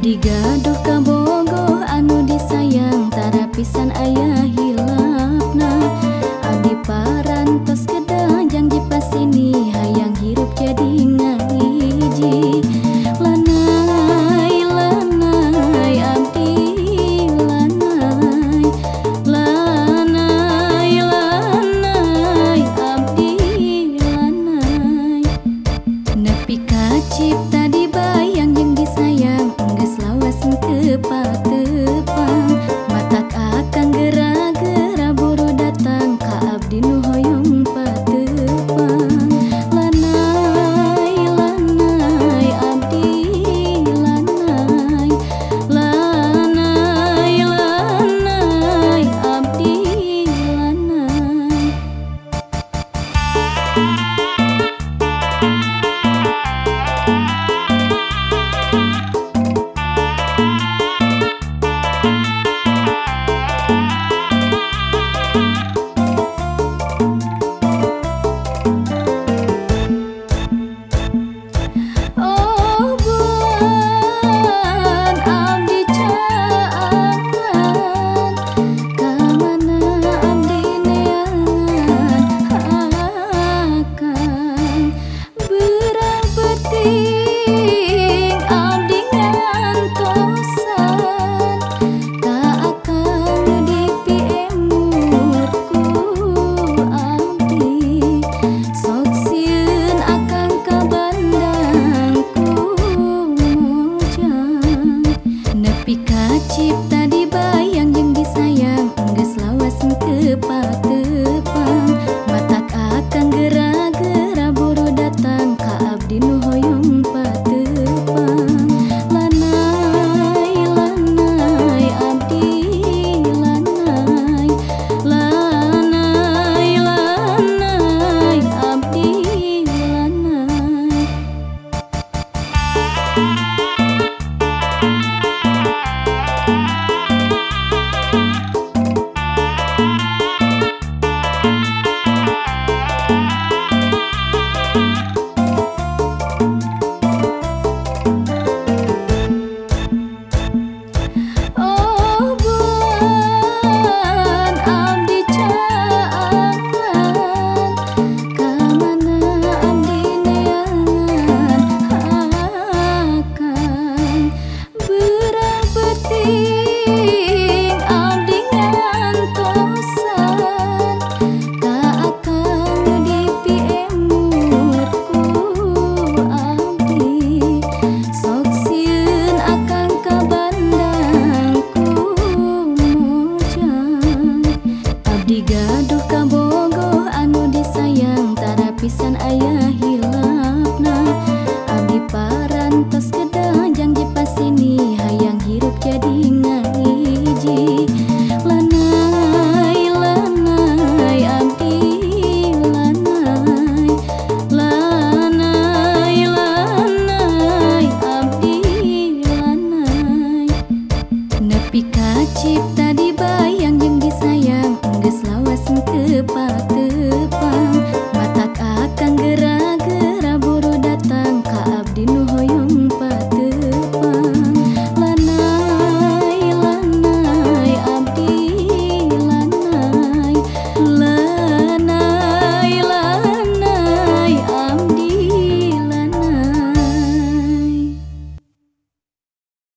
Abdi gaduh kabogoh anu disayang tara pisan aya hilapna. Abdi parantos kedah janji pasini hayang hirup jadi ngahiji. Lanai lanai abdi lanai, lanai lanai abdi lanai. Nepi ka cipta dibayang jeung disayang geus lawas tepa-tepang. Matak akang gera-gera buru datang ka abdi nu hoyong patepang. Lanai lanai abdi lanai, lanai lanai abdi lanai. Oh buan abdi caangan, kamana abdi neangan akang. Berang penting abdi ngantosan, ka akang nu dipiemurku abdi. Sok sieun akang ka bandangku mojang. Nepi ka cipta dibayang jeung disayang geus lawas tepa-tepang. Matak akang gera-gera buru datang ka abdi nu hoyong patepang. Lanai lanai abdi lanai, lanai lanai abdi lanai. Oh buan abdi caangan, kamana abdi neangan akang. Berang penting abdi ngantosan, ka akang nu dipiemurku abdi. Sok sieun akang ka bandangku mojang. Abdi gaduh kabogoh anu disayang tara pisan aya hilapna. Abdi parantos kedah janji pasini hayang hirup jadi ngahiji. Lanai lanai abdi lanai, lanai lanai abdi lanai. Nepi ka cipta dibayang jeung disayang geus lawas tepa-tepang.